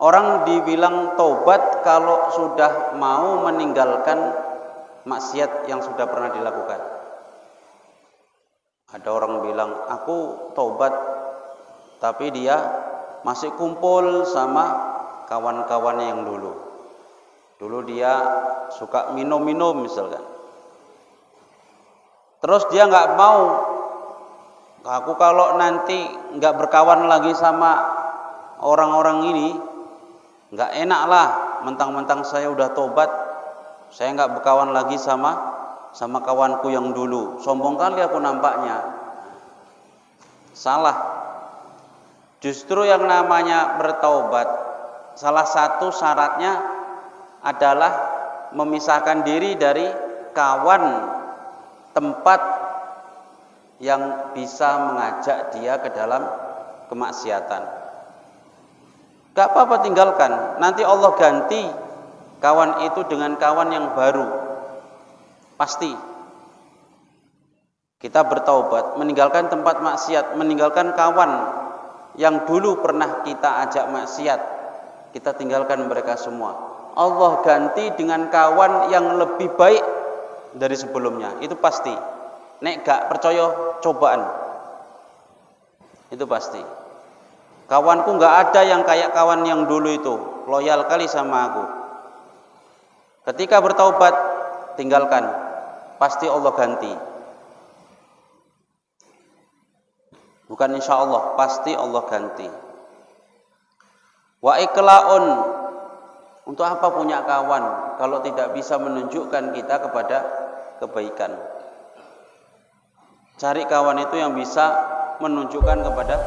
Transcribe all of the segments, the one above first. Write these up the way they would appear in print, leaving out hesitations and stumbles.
Orang dibilang taubat kalau sudah mau meninggalkan maksiat yang sudah pernah dilakukan. Ada orang bilang, aku taubat, tapi dia masih kumpul sama kawan-kawannya yang dulu. Dulu dia suka minum-minum misalkan. Terus dia nggak mau, aku kalau nanti nggak berkawan lagi sama orang-orang ini, nggak enak lah, mentang-mentang saya udah tobat, saya nggak berkawan lagi sama kawanku yang dulu. Sombong kali aku nampaknya. Salah. Justru yang namanya bertaubat, salah satu syaratnya adalah memisahkan diri dari kawan tempat yang bisa mengajak dia ke dalam kemaksiatan. Gak apa-apa, tinggalkan. Nanti Allah ganti kawan itu dengan kawan yang baru. Pasti. Kita bertaubat, meninggalkan tempat maksiat, meninggalkan kawan yang dulu pernah kita ajak maksiat, kita tinggalkan mereka semua. Allah ganti dengan kawan yang lebih baik dari sebelumnya. Itu pasti. Nek gak percaya, cobaan. Itu pasti. Kawanku gak ada yang kayak kawan yang dulu itu, loyal kali sama aku. Ketika bertaubat, tinggalkan. Pasti Allah ganti. Bukan insya Allah, pasti Allah ganti. Wa iklaun, untuk apa punya kawan kalau tidak bisa menunjukkan kita kepada kebaikan? Cari kawan itu yang bisa menunjukkan kepada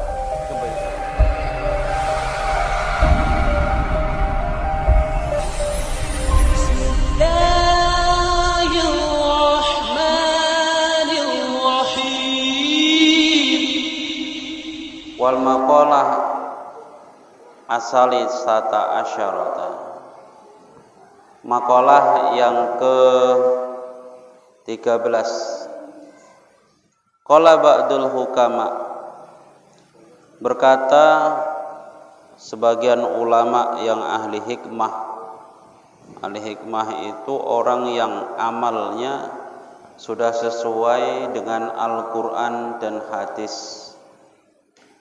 kebaikan. Wal maqalah asali sata asyarata. Maqalah yang ke-13. Qala ba'dul hukama, berkata sebagian ulama yang ahli hikmah. Ahli hikmah itu orang yang amalnya sudah sesuai dengan Al-Quran dan hadis.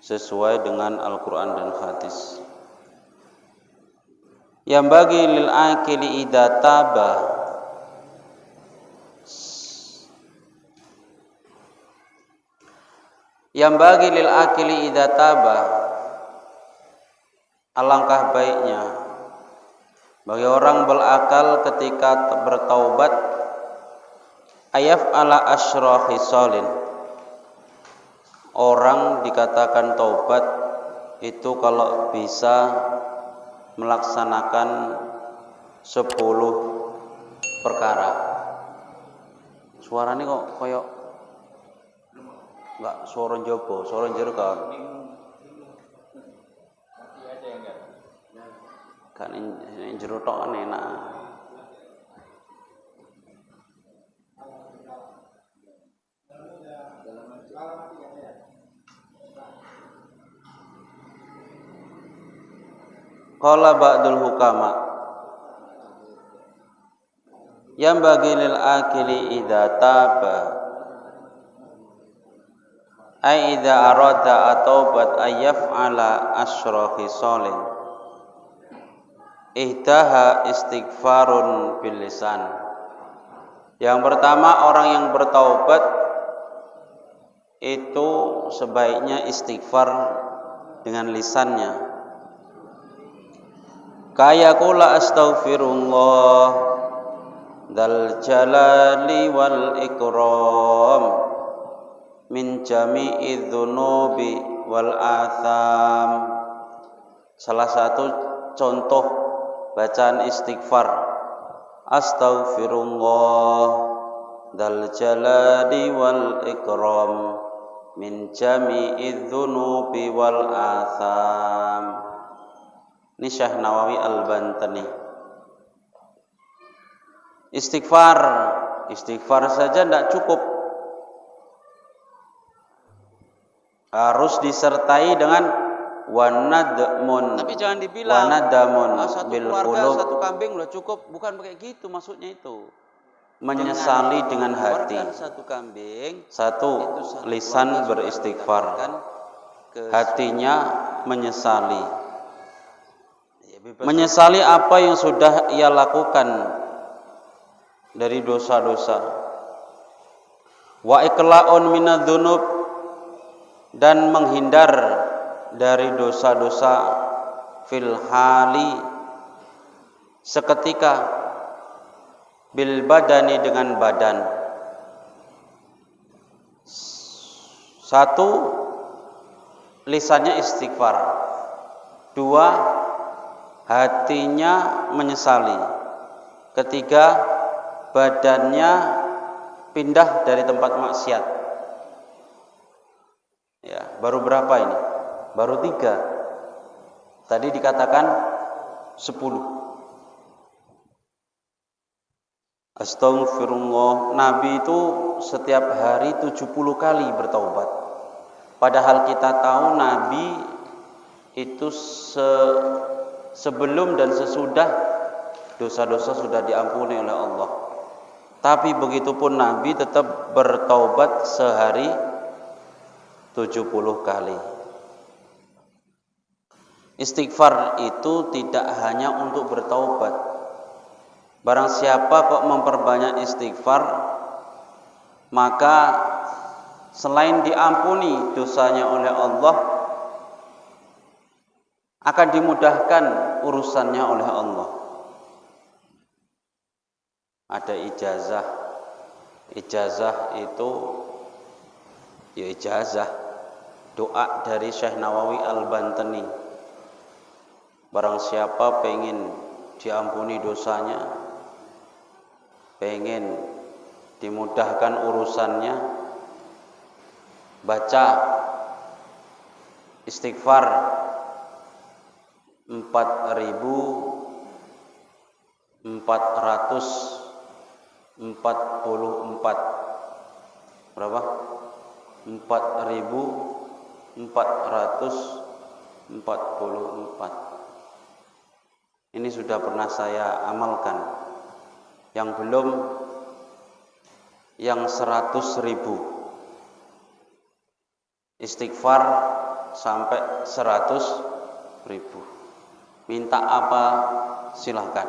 Sesuai dengan Al-Quran dan hadis. Yang bagi lil akili idza taba, yang bagi lil akili idza taba, alangkah baiknya bagi orang berakal ketika bertaubat, ayaf ala asyra khisalin. Orang dikatakan taubat itu kalau bisa melaksanakan 10 perkara. Suaranya kok koyok enggak suara jopo, suara jero kan. Kan jero tok kan enak. Qala ba'dul hukama, yang bagi lil akili idza taba, ay idza arada ataubat ayyaf'ala asyra khisalin. Ihdaha istighfarun bil lisan. Yang pertama, orang yang bertaubat itu sebaiknya istighfar dengan lisannya. Kaya kula astaghfirullah dzal jalali wal ikram min jami'i dzunubi wal atham. Salah satu contoh bacaan istighfar, astaghfirullah dzal jalali wal ikram min jami'i dzunubi wal atham. Ini Syekh Nawawi Al-Bantani. Istighfar saja tidak cukup, harus disertai dengan wa nadmun. Tapi jangan dibilang satu bil keluarga qulub. satu kambing udah cukup, bukan pakai gitu maksudnya itu. Menyesali dengan hati. Satu kambing, satu lisan beristighfar, hatinya menyesali. Menyesali apa yang sudah ia lakukan dari dosa-dosa. Wa iqla'un minadz-dzunub, dan menghindar dari dosa-dosa fil hali seketika, bil badani dengan badan. Satu, lisannya istighfar. Dua, hatinya menyesali. Ketiga, badannya pindah dari tempat maksiat. Ya, baru berapa ini? Baru 3. Tadi dikatakan 10. Astagfirullah. Nabi itu setiap hari 70 kali bertaubat. Padahal kita tahu Nabi itu sebelum dan sesudah dosa-dosa sudah diampuni oleh Allah. Tapi begitupun Nabi tetap bertaubat sehari 70 kali. Istighfar itu tidak hanya untuk bertaubat. Barang siapa kok memperbanyak istighfar, maka selain diampuni dosanya oleh Allah, akan dimudahkan urusannya oleh Allah. Ada ijazah. Ijazah itu ya ijazah, doa dari Syekh Nawawi Al-Bantani. Barang siapa pengen diampuni dosanya, pengen dimudahkan urusannya, baca istighfar 4.444. Berapa? 4.444. Ini sudah pernah saya amalkan. Yang belum, yang 100.000. Istighfar sampai 100.000. Minta apa silahkan.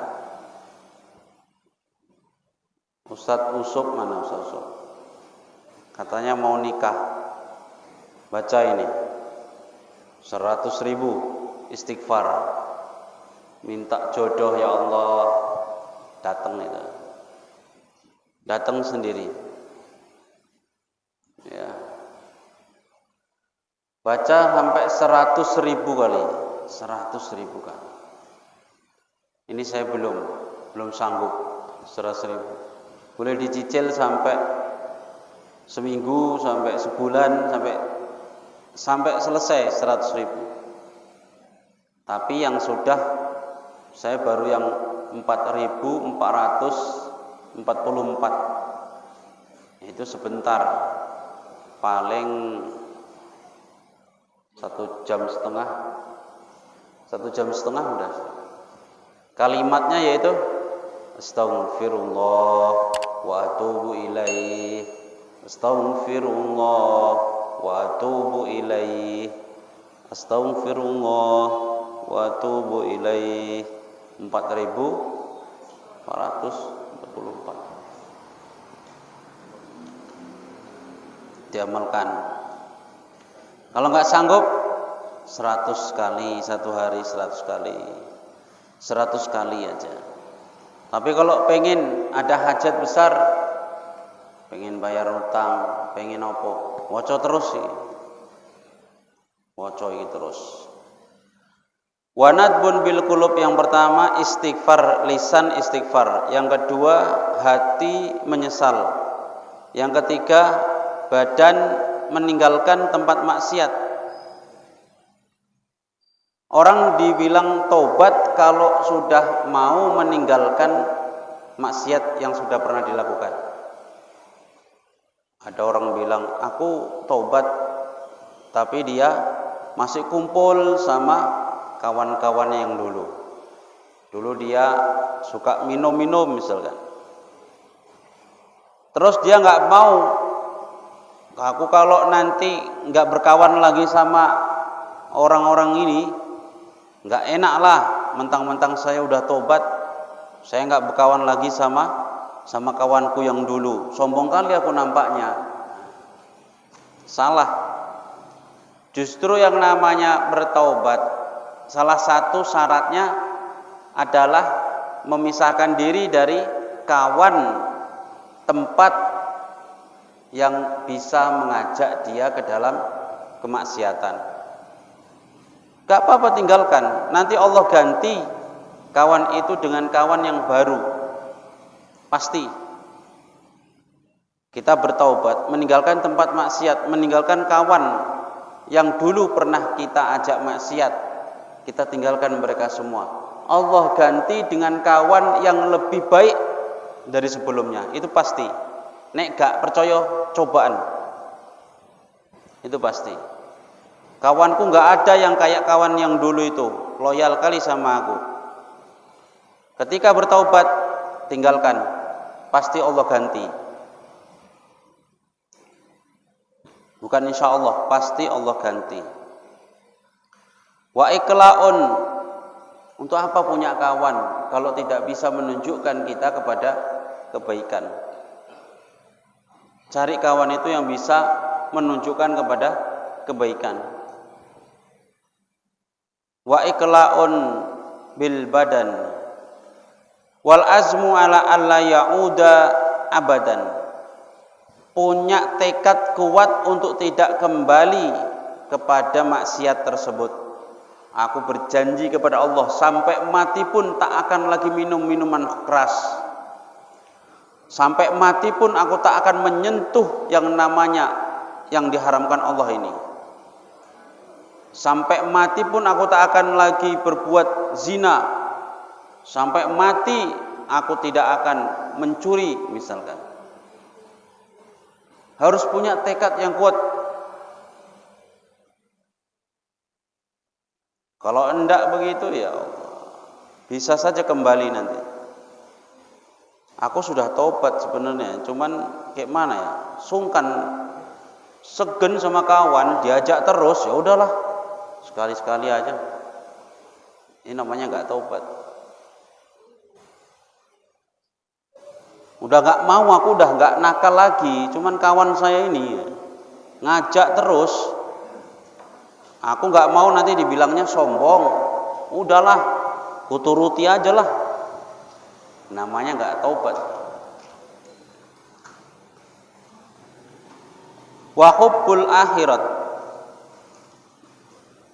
Ustadz Usop, mana Ustadz Usop? Katanya mau nikah. Baca ini 100.000 istighfar. Minta jodoh ya Allah. Datang itu. Datang sendiri. Ya. Baca sampai 100.000 kali. 100.000 kali. Ini saya belum sanggup 100.000. Boleh dicicil sampai seminggu, sampai sebulan, sampai selesai 100.000. Tapi yang sudah, saya baru yang 4.444. Itu sebentar, paling 1 jam setengah. 1 jam setengah udah. Kalimatnya yaitu Astaghfirullah wa atubu ilaih. Astaghfirullah wa atubu ilaih. Astaghfirullah wa atubu ilaih. 4.444. Diamalkan. Kalau nggak sanggup 100 kali, satu hari 100 kali. 100 kali aja. Tapi kalau pengen ada hajat besar, pengen bayar utang, pengen apa, waca terus sih. Waca iki terus. Wa nadbun bil qulub, yang pertama istighfar, lisan istighfar. Yang kedua hati menyesal. Yang ketiga badan meninggalkan tempat maksiat. Orang dibilang taubat kalau sudah mau meninggalkan maksiat yang sudah pernah dilakukan. Ada orang bilang aku taubat, tapi dia masih kumpul sama kawan-kawannya yang dulu. Dulu dia suka minum-minum misalkan. Terus dia nggak mau, aku kalau nanti nggak berkawan lagi sama orang-orang ini, nggak enak lah. Mentang-mentang saya udah tobat, saya nggak berkawan lagi sama kawanku yang dulu. Sombong kali aku nampaknya. Salah. Justru yang namanya bertaubat, salah satu syaratnya adalah memisahkan diri dari kawan tempat yang bisa mengajak dia ke dalam kemaksiatan. Gak apa-apa, tinggalkan. Nanti Allah ganti kawan itu dengan kawan yang baru. Pasti. Kita bertaubat, meninggalkan tempat maksiat, meninggalkan kawan yang dulu pernah kita ajak maksiat, kita tinggalkan mereka semua. Allah ganti dengan kawan yang lebih baik dari sebelumnya. Itu pasti. Nek gak percaya, cobaan. Itu pasti. Kawanku gak ada yang kayak kawan yang dulu itu, loyal kali sama aku. Ketika bertaubat, tinggalkan. Pasti Allah ganti. Bukan insya Allah, pasti Allah ganti. Wa iklaun, untuk apa punya kawan kalau tidak bisa menunjukkan kita kepada kebaikan? Cari kawan itu yang bisa menunjukkan kepada kebaikan. Wa iklaun bil badan wal azmu ala alla ya'uda abadan. Punya tekad kuat untuk tidak kembali kepada maksiat tersebut. Aku berjanji kepada Allah, sampai mati pun tak akan lagi minum minuman keras. Sampai mati pun aku tak akan menyentuh yang namanya yang diharamkan Allah ini. Sampai mati pun aku tak akan lagi berbuat zina. Sampai mati aku tidak akan mencuri misalkan. Harus punya tekad yang kuat. Kalau enggak begitu, ya Allah, bisa saja kembali nanti. Aku sudah taubat sebenarnya, cuman kayak mana ya? Sungkan, segen sama kawan, diajak terus, ya udahlah, sekali-sekali aja. Ini namanya enggak taubat. Udah gak mau, aku udah gak nakal lagi, cuman kawan saya ini ngajak terus. Aku gak mau nanti dibilangnya sombong. Udahlah, kuturuti aja lah. Namanya gak taubat. Wa hubbul akhirat,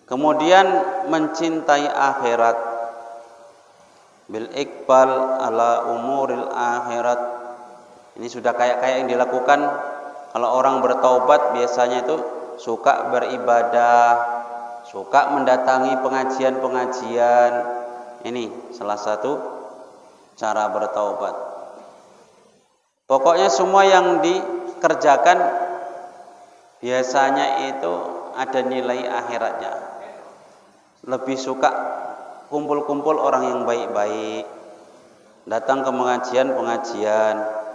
kemudian mencintai akhirat. Bil iqbal ala umuril akhirat. Ini sudah kayak yang dilakukan kalau orang bertaubat, biasanya itu suka beribadah, suka mendatangi pengajian-pengajian. Ini salah satu cara bertaubat. Pokoknya semua yang dikerjakan biasanya itu ada nilai akhiratnya. Lebih suka kumpul-kumpul orang yang baik-baik, datang ke pengajian-pengajian.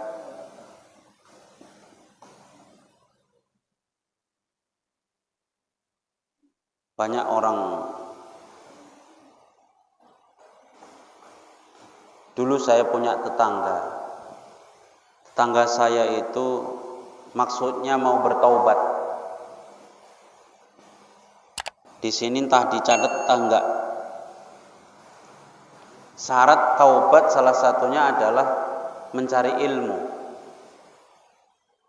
Banyak orang, dulu saya punya tetangga saya itu maksudnya mau bertaubat. Di sini entah dicatat atau enggak. Syarat taubat salah satunya adalah mencari ilmu.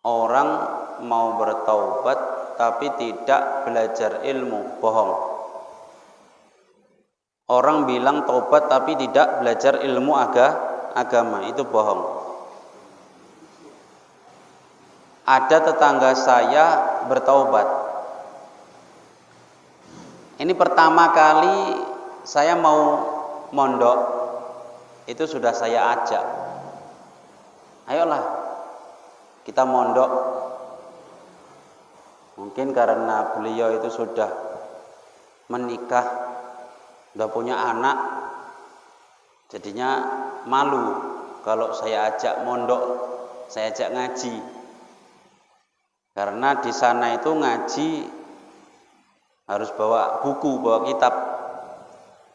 Orang mau bertaubat tapi tidak belajar ilmu, bohong. Orang bilang taubat tapi tidak belajar ilmu agama, itu bohong. Ada tetangga saya bertaubat. Ini pertama kali saya mau mondok, itu sudah saya ajak. Ayolah kita mondok. Mungkin karena beliau itu sudah menikah, udah punya anak, jadinya malu kalau saya ajak mondok, saya ajak ngaji. Karena di sana itu ngaji harus bawa buku, bawa kitab.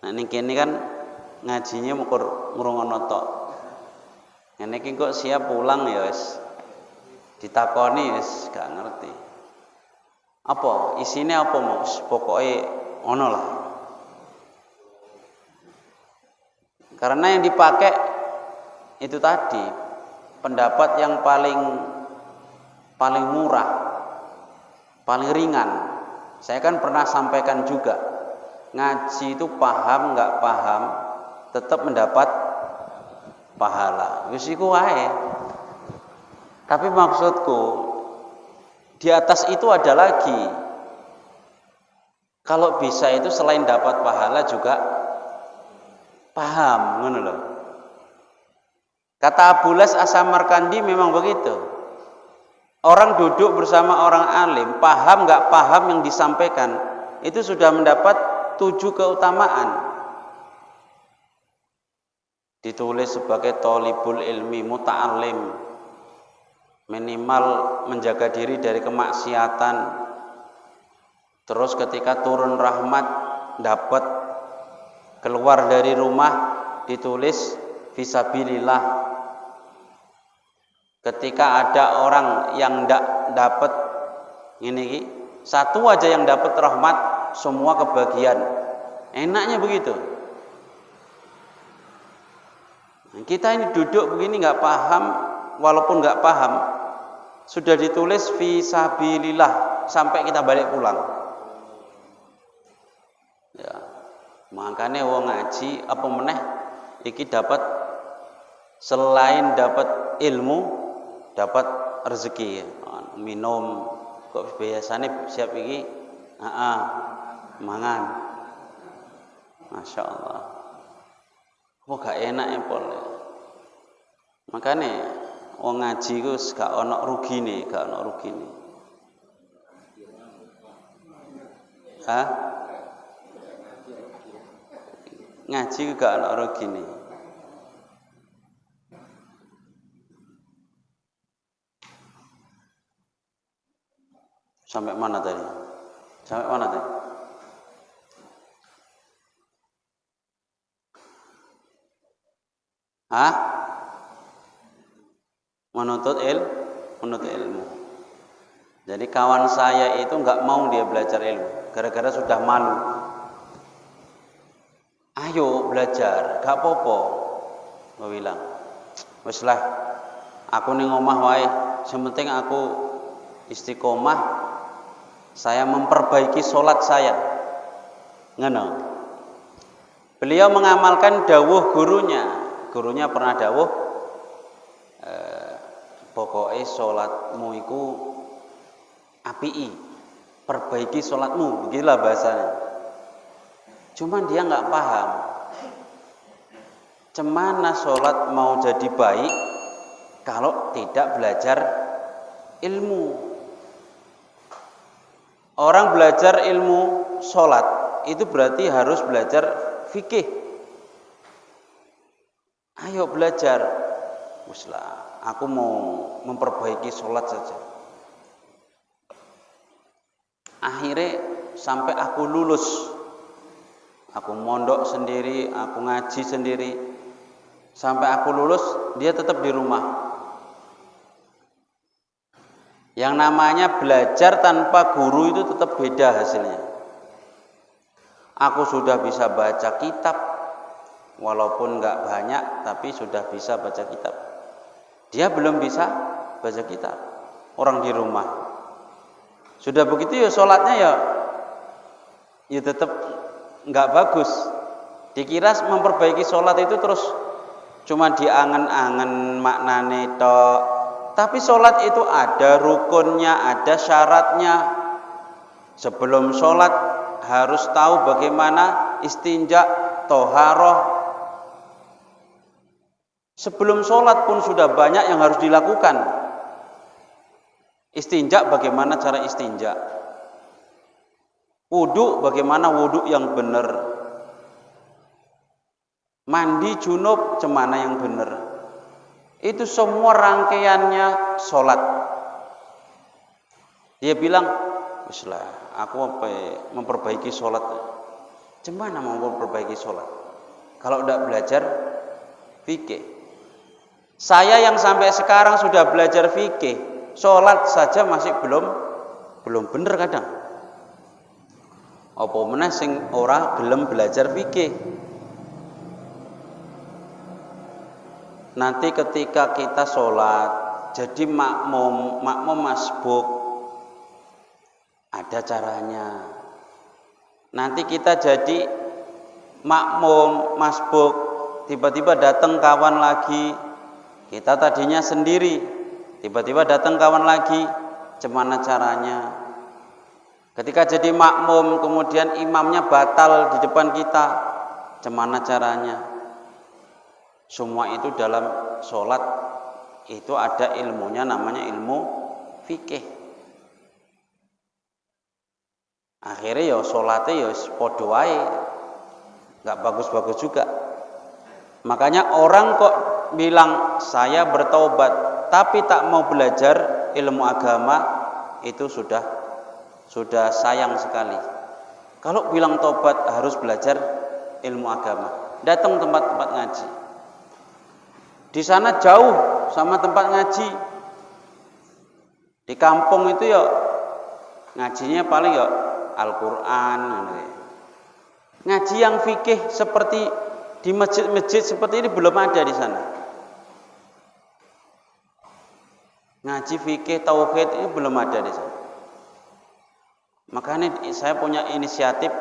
Nah ini kan ngajinya mukur ngrungono tok. Ini kok siap pulang ya wis. Ditakoni wis gak ngerti. Apa isine apa Mas? Pokoke ono lah. Karena yang dipakai itu tadi pendapat yang paling murah, paling ringan. Saya kan pernah sampaikan juga, ngaji itu paham nggak paham tetap mendapat pahala. Wis iku wae. Tapi maksudku di atas itu ada lagi. Kalau bisa itu selain dapat pahala juga paham, ngono loh. Kata Abu Las As-Samarkandi memang begitu. Orang duduk bersama orang alim, paham nggak paham yang disampaikan, itu sudah mendapat 7 keutamaan. Ditulis sebagai thalibul ilmi, muta'alim, minimal menjaga diri dari kemaksiatan. Terus ketika turun rahmat, dapat keluar dari rumah, ditulis fisabilillah. Ketika ada orang yang ndak dapat ini, satu aja yang dapat rahmat, semua kebagian. Enaknya begitu. Kita ini duduk begini nggak paham, walaupun nggak paham, sudah ditulis fisabilillah sampai kita balik pulang. Ya, makanya wong ngaji apa meneh iki dapat selain dapat ilmu, dapat rezeki. Minum kok biasanya siap iki mangan. Masya Allah. Kok gak enak ya pol. Makanya wong ngaji ku gak ono rugine, gak ono rugine. Hah? Ngaji ku gak ono rugine. Sampai mana tadi? Sampai mana tadi? Hah? Menuntut ilmu. Jadi kawan saya itu nggak mau dia belajar ilmu, gara-gara sudah malu. Ayo belajar, gak apa-apa. Gue bilang, wis lah, aku ning omah wae, sementing aku istiqomah. Saya memperbaiki sholat saya. Ngono. Beliau mengamalkan dawuh gurunya. Gurunya pernah dawuh, pokoknya sholatmu iku apii, perbaiki sholatmu, begitulah bahasanya. Cuman dia nggak paham. Cemana sholat mau jadi baik kalau tidak belajar ilmu? Orang belajar ilmu sholat itu berarti harus belajar fikih. Ayo belajar. Muslah, aku mau memperbaiki sholat saja. Akhirnya sampai aku lulus, aku mondok sendiri, aku ngaji sendiri, sampai aku lulus, dia tetap di rumah. Yang namanya belajar tanpa guru itu tetap beda hasilnya. Aku sudah bisa baca kitab, walaupun nggak banyak, tapi sudah bisa baca kitab. Dia belum bisa baca kitab. Orang di rumah. Sudah begitu ya sholatnya ya tetap nggak bagus. Dikira memperbaiki sholat itu terus cuma diangen-angen maknane tok. Tapi sholat itu ada rukunnya, ada syaratnya. Sebelum sholat harus tahu bagaimana istinja, toharoh. Sebelum sholat pun sudah banyak yang harus dilakukan. Istinja, bagaimana cara istinja? Wudu, bagaimana wudu yang benar. Mandi junub, cemana yang benar. Itu semua rangkaiannya sholat. Dia bilang, "Bismillah, aku memperbaiki sholat." Cemana mau memperbaiki sholat? Kalau tidak belajar fikih. Saya yang sampai sekarang sudah belajar fikih, sholat saja masih belum benar kadang. Apa meneh sing ora gelem belajar fikih. Nanti ketika kita sholat jadi makmum masbuk, ada caranya. Nanti kita jadi makmum masbuk, tiba-tiba datang kawan lagi, kita tadinya sendiri, tiba-tiba datang kawan lagi, gimana caranya? Ketika jadi makmum kemudian imamnya batal di depan kita, gimana caranya? Semua itu dalam sholat itu ada ilmunya, namanya ilmu fikih. Akhirnya ya sholatnya ya padha wae, nggak bagus-bagus juga. Makanya orang kok bilang saya bertaubat tapi tak mau belajar ilmu agama, itu sudah sayang sekali. Kalau bilang tobat harus belajar ilmu agama, datang tempat-tempat ngaji. Di sana jauh sama tempat ngaji. Di kampung itu ya ngajinya paling ya Al-Quran. Ngaji yang fikih seperti di masjid-masjid seperti ini belum ada di sana. Ngaji fikih tauhid ini belum ada di sana. Makanya saya punya inisiatif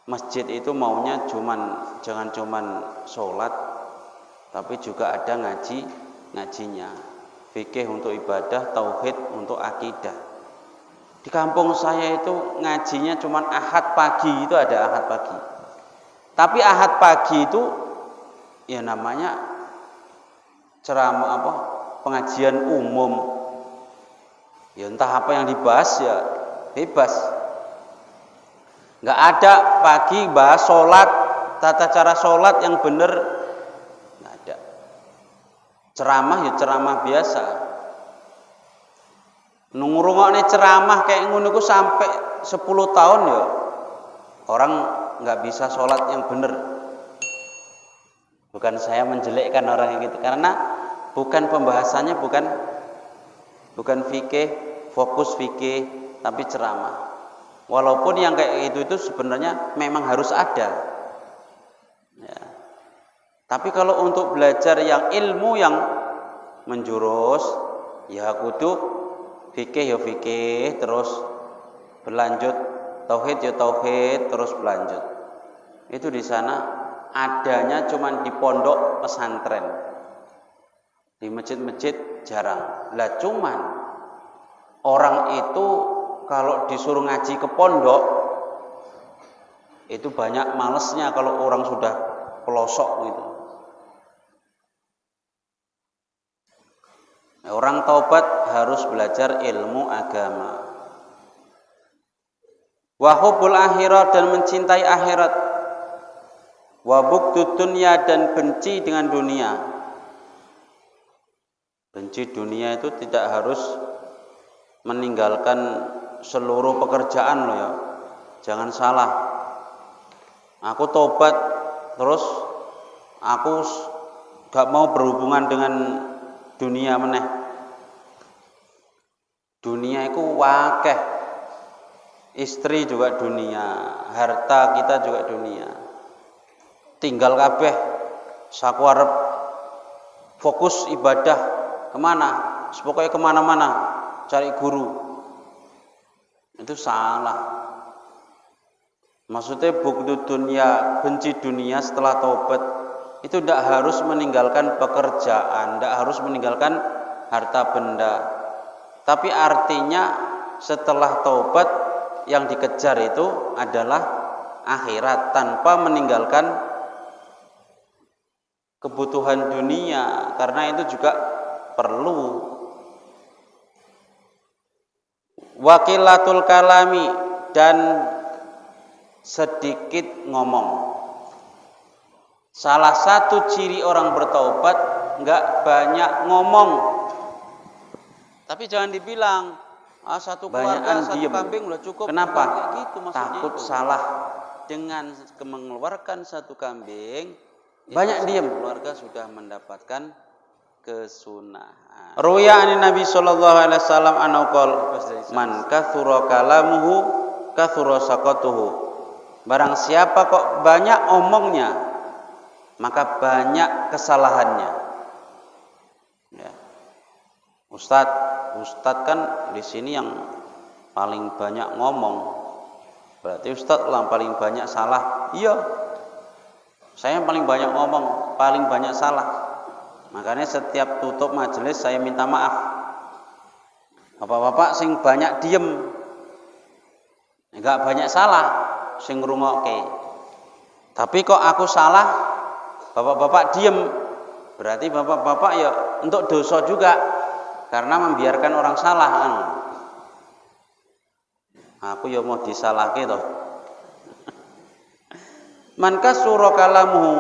masjid itu maunya jangan cuman sholat, tapi juga ada ngajinya. Fikih untuk ibadah, tauhid untuk akidah. Di kampung saya itu ngajinya cuman Ahad pagi, itu ada Ahad pagi. Tapi Ahad pagi itu ya namanya ceramah pengajian umum. Ya entah apa yang dibahas ya bebas. Nggak ada pagi bahas sholat, tata cara sholat yang benar, nggak ada. Ceramah ya ceramah biasa. Nungurungokne ceramah kayak ngono ku sampai 10 tahun ya orang nggak bisa sholat yang benar. Bukan saya menjelekkan orang yang gitu, karena bukan pembahasannya bukan fikih, fokus fikih, tapi ceramah. Walaupun yang kayak itu sebenarnya memang harus ada. Ya. Tapi kalau untuk belajar yang ilmu yang menjurus, ya kudu fikih ya fikih, terus berlanjut tauhid ya tauhid, terus berlanjut. Itu di sana adanya cuman di pondok pesantren. Di masjid-masjid jarang. Lah cuman orang itu kalau disuruh ngaji ke pondok itu banyak malesnya kalau orang sudah pelosok gitu. Orang taubat harus belajar ilmu agama. Wa hubbul akhirat, dan mencintai akhirat. Wa bughdud dunya, dan benci dengan dunia. Benci dunia itu tidak harus meninggalkan seluruh pekerjaan loh ya. Jangan salah. Aku tobat terus aku gak mau berhubungan dengan dunia meneh. Dunia itu wakeh. Istri juga dunia, harta kita juga dunia. Tinggal kabeh saku arep fokus ibadah kemana? Pokoknya kemana-mana cari guru. Itu salah. Maksudnya bughdud dunya, benci dunia setelah taubat itu tidak harus meninggalkan pekerjaan, tidak harus meninggalkan harta benda. Tapi artinya setelah taubat yang dikejar itu adalah akhirat tanpa meninggalkan kebutuhan dunia, karena itu juga perlu. Wakilatul kalami, dan sedikit ngomong. Salah satu ciri orang bertaubat enggak banyak ngomong. Tapi jangan dibilang satu keluarga satu kambing udah cukup. Kenapa? Gitu, takut itu. Salah. Dengan mengeluarkan satu kambing banyak diem, keluarga sudah mendapatkan kesunahan. Ruya an Nabi sallallahu alaihi wasallam anau qol man kathura kalamuhu kathura saqatuhu. Barang siapa kok banyak omongnya, maka banyak kesalahannya. Ya. Ustadz kan di sini yang paling banyak ngomong. Berarti Ustadz lah paling banyak salah. Iya. Saya yang paling banyak ngomong, paling banyak salah. Makanya setiap tutup majelis saya minta maaf. Bapak-bapak sing banyak diem, enggak banyak salah, sing ngrungokke. Tapi kok aku salah, bapak-bapak diem, berarti bapak-bapak ya untuk dosa juga, karena membiarkan orang salah. Aku ya mau disalahke toh. Man kasura kalamuhu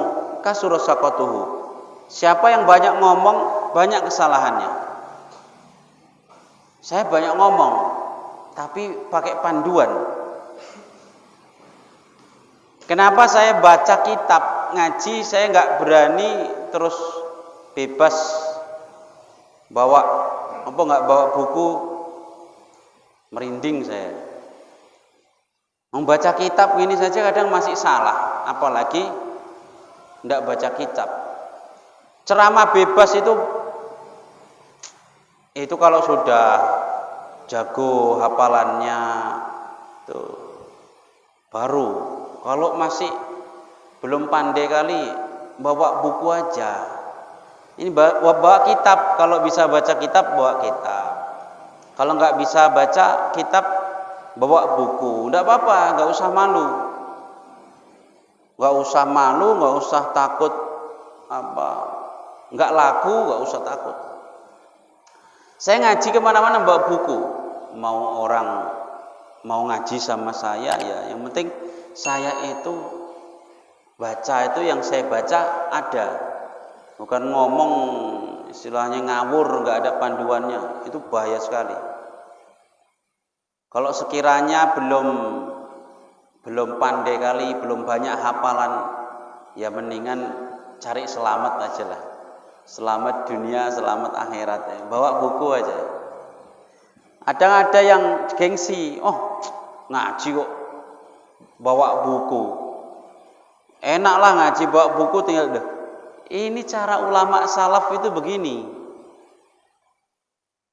kasura saqatuhu. Siapa yang banyak ngomong, banyak kesalahannya. Saya banyak ngomong, tapi pakai panduan. Kenapa saya baca kitab ngaji, saya nggak berani terus bebas bawa nggak bawa buku, merinding saya. Membaca kitab ini saja kadang masih salah, apalagi tidak baca kitab. Ceramah bebas itu kalau sudah jago hafalannya itu baru. Kalau masih belum pandai kali, bawa buku aja. Ini bawa kitab, kalau bisa baca kitab bawa kitab. Kalau nggak bisa baca kitab bawa buku, enggak apa-apa, enggak usah malu. Enggak usah malu, enggak usah takut enggak laku, enggak usah takut. Saya ngaji kemana-mana bawa buku. Mau orang mau ngaji sama saya, ya yang penting saya itu baca itu yang saya baca ada. Bukan ngomong istilahnya ngawur, enggak ada panduannya. Itu bahaya sekali. Kalau sekiranya belum pandai kali, belum banyak hafalan, ya mendingan cari selamat aja lah. Selamat dunia, selamat akhirat. Ya. Bawa buku aja. Ada yang gengsi, ngaji kok bawa buku. Enaklah ngaji bawa buku tinggal deh. Ini cara ulama salaf itu begini.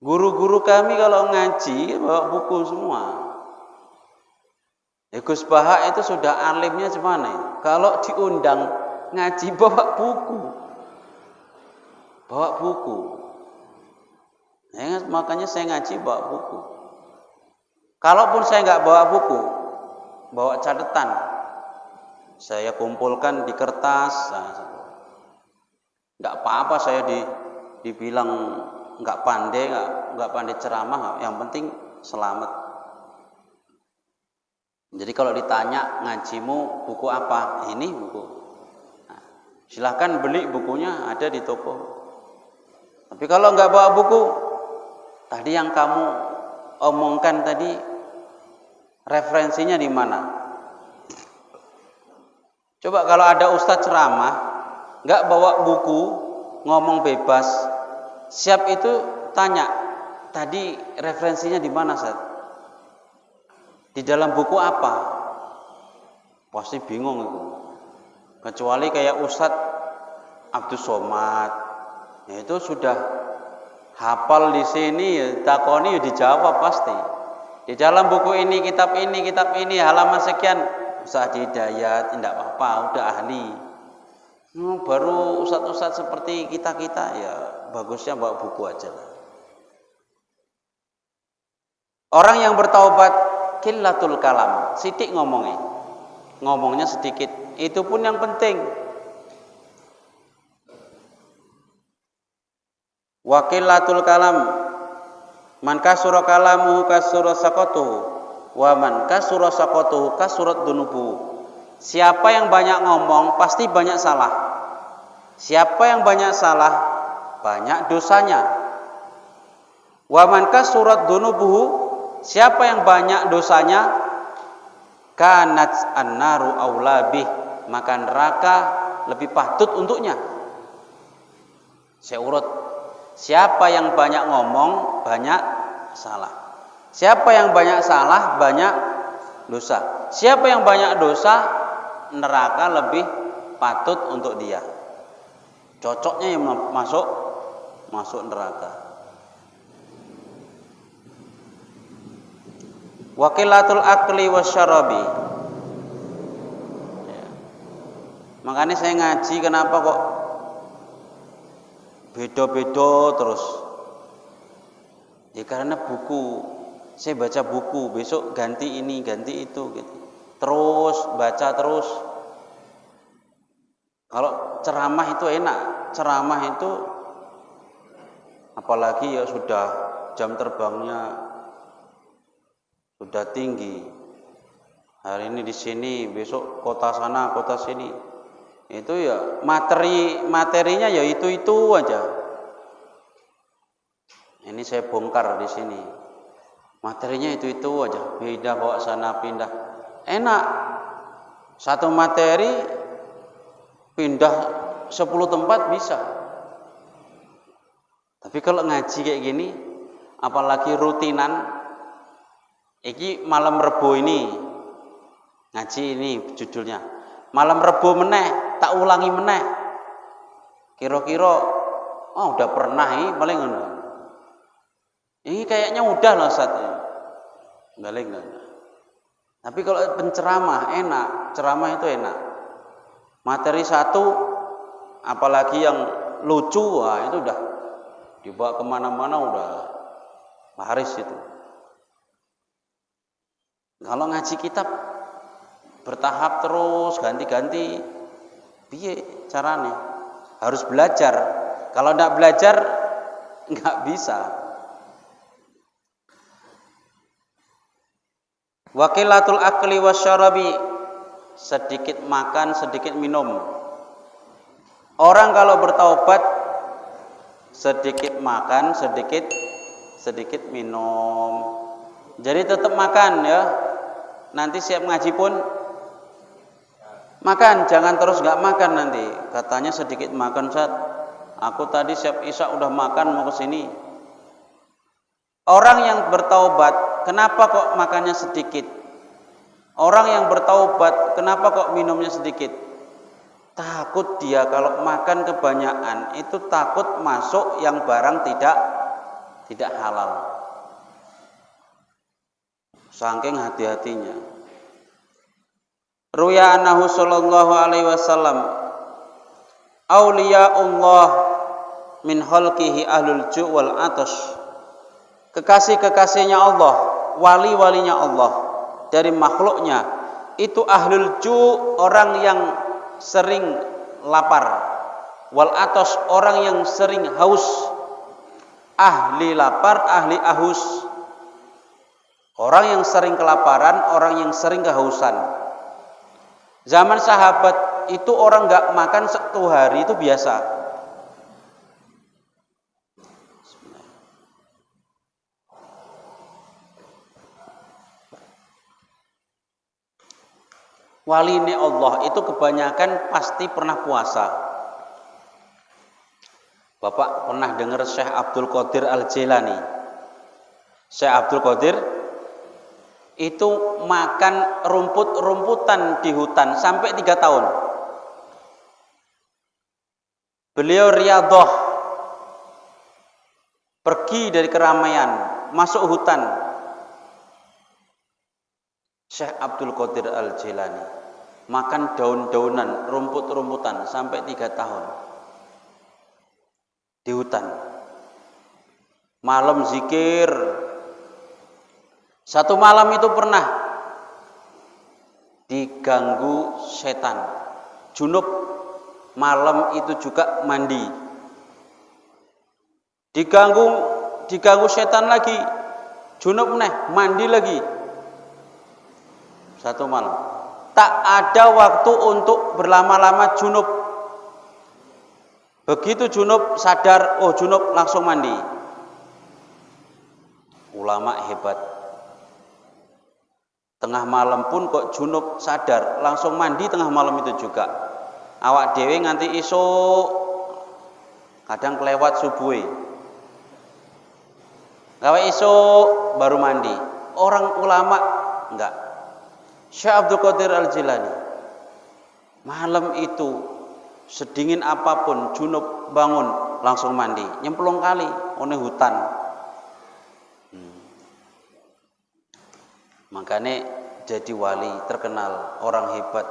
Guru-guru kami kalau ngaji bawa buku semua. Ya Gus Baha itu sudah alimnya gimana? Kalau diundang ngaji bawa buku. Bawa buku. Ya, makanya saya ngaji bawa buku. Kalaupun saya nggak bawa buku, bawa catatan. Saya kumpulkan di kertas. Nggak apa-apa saya dibilang nggak pandai ceramah, yang penting selamat. Jadi kalau ditanya ngajimu buku apa, ini buku. Nah, silahkan beli bukunya, ada di toko. Tapi kalau nggak bawa buku, tadi yang kamu omongkan tadi referensinya di mana? Coba kalau ada ustadz ceramah nggak bawa buku, ngomong bebas. Siap itu tanya, tadi referensinya di mana, Ustaz? Di dalam buku apa? Pasti bingung itu. Kecuali kayak Ustadz Abdus Somad, ya itu sudah hafal di sini, ya takoni ya dijawab pasti. Di dalam buku ini, kitab ini, halaman sekian, Ustaz Hidayat, tidak apa-apa, udah ahli. Baru ustadz-ustadz seperti kita-kita ya bagusnya bawa buku aja lah. Orang yang bertaubat qillatul kalam, sidik ngomongnya sedikit, itu pun yang penting. Wa qillatul kalam, man kasura kalamuhu kasura saqatuhu. Wa man kasura saqatuhu kasurat dunubu. Siapa yang banyak ngomong pasti banyak salah. Siapa yang banyak salah banyak dosanya. Wa man kasurat dunubuhu, siapa yang banyak dosanya, kanat annaru aulabih, maka neraka lebih patut untuknya. Saya urut. Siapa yang banyak ngomong banyak salah. Siapa yang banyak salah banyak dosa. Siapa yang banyak dosa, neraka lebih patut untuk dia. Cocoknya yang masuk neraka. Wakilatul akli wasyarabi. Ya. Makanya saya ngaji kenapa kok beda-beda terus. Ya karena buku, saya baca buku, besok ganti ini, ganti itu gitu. Terus baca terus. Kalau ceramah itu enak, ceramah itu apalagi ya sudah jam terbangnya sudah tinggi. Hari ini di sini, besok kota sana, kota sini. Itu ya materinya ya itu aja. Ini saya bongkar di sini. Materinya itu aja. Pindah bawa sana, pindah. Enak. Satu materi pindah 10 tempat bisa. Tapi kalau ngaji kayak gini, apalagi rutinan, iki malam Rebo ini ngaji ini judulnya. Malam Rebo meneh, tak ulangi meneh. Kira-kira udah pernah ini paling ngono. Ini kayaknya udah loh Ustaz. Balik enggak. Tapi kalau penceramah enak, ceramah itu enak. Materi satu, apalagi yang lucu, itu udah dibawa kemana-mana udah laris itu. Kalau ngaji kitab bertahap terus, ganti-ganti, piye caranya? Harus belajar. Kalau tidak belajar, nggak bisa. Wakilatul akli wasyarabi, sedikit makan, sedikit minum. Orang kalau bertaubat sedikit makan, sedikit minum. Jadi tetap makan ya. Nanti siap ngaji pun makan, jangan terus nggak makan nanti. Katanya sedikit makan, Ustaz. Aku tadi siap isya udah makan mau ke sini. Orang yang bertaubat, kenapa kok makannya sedikit? Orang yang bertaubat, kenapa kok minumnya sedikit? Takut dia kalau makan kebanyakan itu takut masuk yang barang tidak halal. Saking hati-hatinya. Ruya annahu sallallahu alaihi wasallam auliyaullah min khalqihi ahlul ju' wal atash. Kekasih-kekasihnya Allah, wali-walinya Allah dari makhluknya itu ahlul ju', orang yang sering lapar, wal atash, orang yang sering haus. Ahli lapar, ahli haus. Orang yang sering kelaparan, orang yang sering kehausan. Zaman sahabat itu orang nggak makan 1 hari itu biasa. Wali ini Allah itu kebanyakan pasti pernah puasa. Bapak pernah dengar Syekh Abdul Qadir Al-Jilani? Syekh Abdul Qadir itu makan rumput-rumputan di hutan sampai 3 tahun. Beliau riyadhah, pergi dari keramaian, masuk hutan. Syekh Abdul Qadir Al-Jilani makan daun-daunan, rumput-rumputan sampai 3 tahun di hutan. Malam zikir. Satu malam itu pernah diganggu setan. Junub, malam itu juga mandi. Diganggu setan lagi. Junub mandi lagi. 1 malam. Tak ada waktu untuk berlama-lama junub. Begitu junub sadar, oh junub langsung mandi. Ulama hebat. Tengah malam pun kok junub sadar, langsung mandi tengah malam itu juga. Awak dewe nganti isuk, kadang kelewat subuh. Gawe isuk baru mandi. Orang ulama enggak. Syekh Abdul Qadir Al-Jilani malam itu sedingin apapun junub bangun langsung mandi, nyemplung kali one hutan. Makanya jadi wali terkenal, orang hebat,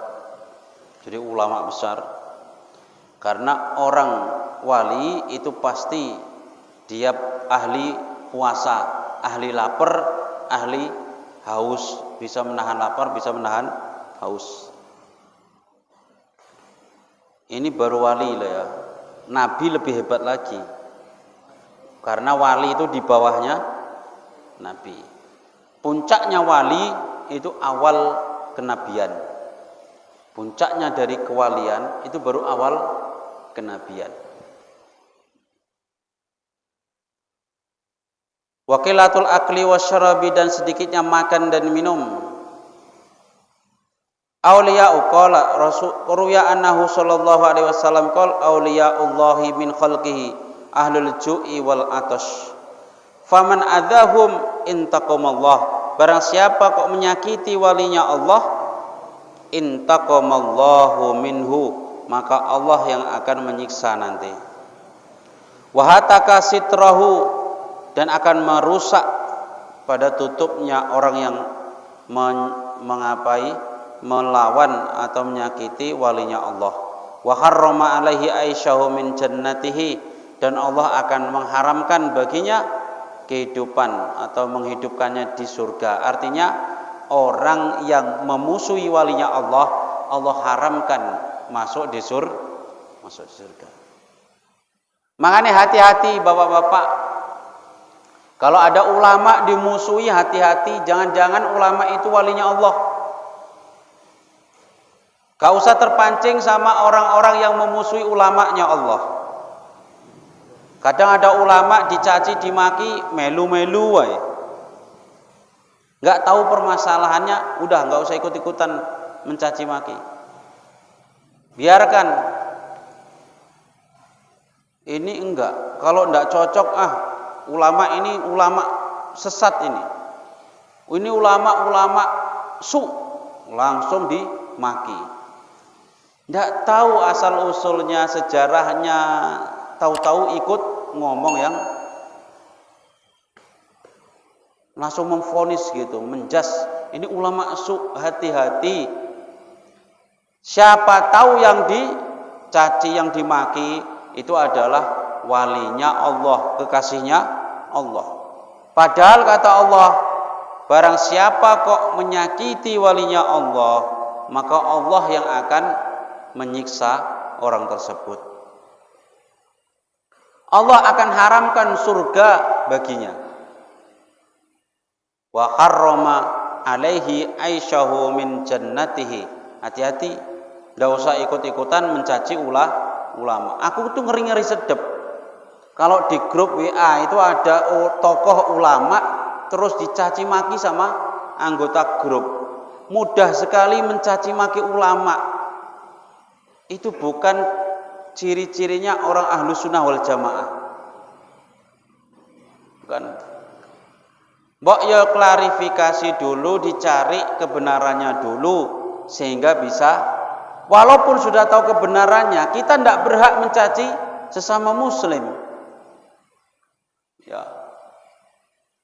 jadi ulama besar. Karena orang wali itu pasti dia ahli puasa, ahli lapar, ahli haus, bisa menahan lapar, bisa menahan haus. Ini baru wali lah ya. Nabi lebih hebat lagi. Karena wali itu di bawahnya Nabi. Puncaknya wali itu awal kenabian. Puncaknya dari kewalian itu baru awal kenabian. Wakilatul akli wasyarabi, dan sedikitnya makan dan minum. Auliya'u qala rasul ruya annahu sallallahu alaihi wasallam qala auliya'ullahi min khalqihi ahlul ju'i wal atash. Faman adzahum intaqamallah. Barang siapa kok menyakiti walinya Allah, intaqamallahu minhu, maka Allah yang akan menyiksa nanti. Wa hataka sitrahu, dan akan merusak pada tutupnya orang yang melawan atau menyakiti walinya Allah. Wa harrama alaihi aisyahu min jannatihi, dan Allah akan mengharamkan baginya kehidupan atau menghidupkannya di surga. Artinya orang yang memusuhi walinya Allah, Allah haramkan masuk di surga. Makanya hati-hati bapak-bapak. Kalau ada ulama dimusuhi, hati-hati, jangan-jangan ulama itu walinya Allah. Gak usah terpancing sama orang-orang yang memusuhi ulamanya Allah. Kadang ada ulama dicaci dimaki, melu-melu wae. Gak tahu permasalahannya, udah gak usah ikut-ikutan mencaci maki. Biarkan. Ini enggak. Kalau enggak cocok, ulama ini ulama sesat ini. Ini ulama-ulama langsung dimaki. Tidak tahu asal usulnya, sejarahnya, tahu-tahu ikut ngomong yang langsung memvonis gitu, menjas. Ini ulama hati-hati. Siapa tahu yang dicaci, yang dimaki itu adalah walinya Allah, kekasihnya Allah. Padahal kata Allah, barang siapa kok menyakiti walinya Allah, maka Allah yang akan menyiksa orang tersebut. Allah akan haramkan surga baginya. Wa harrama alaihi aisyahu min jannatihi. Hati-hati, enggak usah ikut-ikutan mencaci ulama. Aku tuh ngeri-ngeri sedep. Kalau di grup WA itu ada tokoh ulama terus dicaci maki sama anggota grup. Mudah sekali mencaci maki ulama. Itu bukan ciri-cirinya orang ahlu sunnah wal jamaah. Bukan. Mbok ya klarifikasi dulu, dicari kebenarannya dulu sehingga bisa, walaupun sudah tahu kebenarannya, kita tidak berhak mencaci sesama muslim. Ya.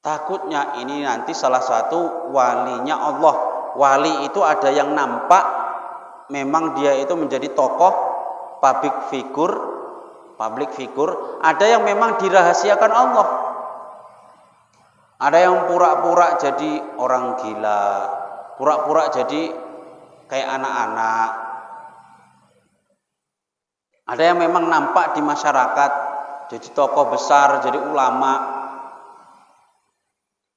Takutnya ini nanti salah satu walinya Allah. Wali itu ada yang nampak memang dia itu menjadi tokoh public figure, ada yang memang dirahasiakan Allah. Ada yang pura-pura jadi orang gila, pura-pura jadi kayak anak-anak. Ada yang memang nampak di masyarakat jadi tokoh besar, jadi ulama.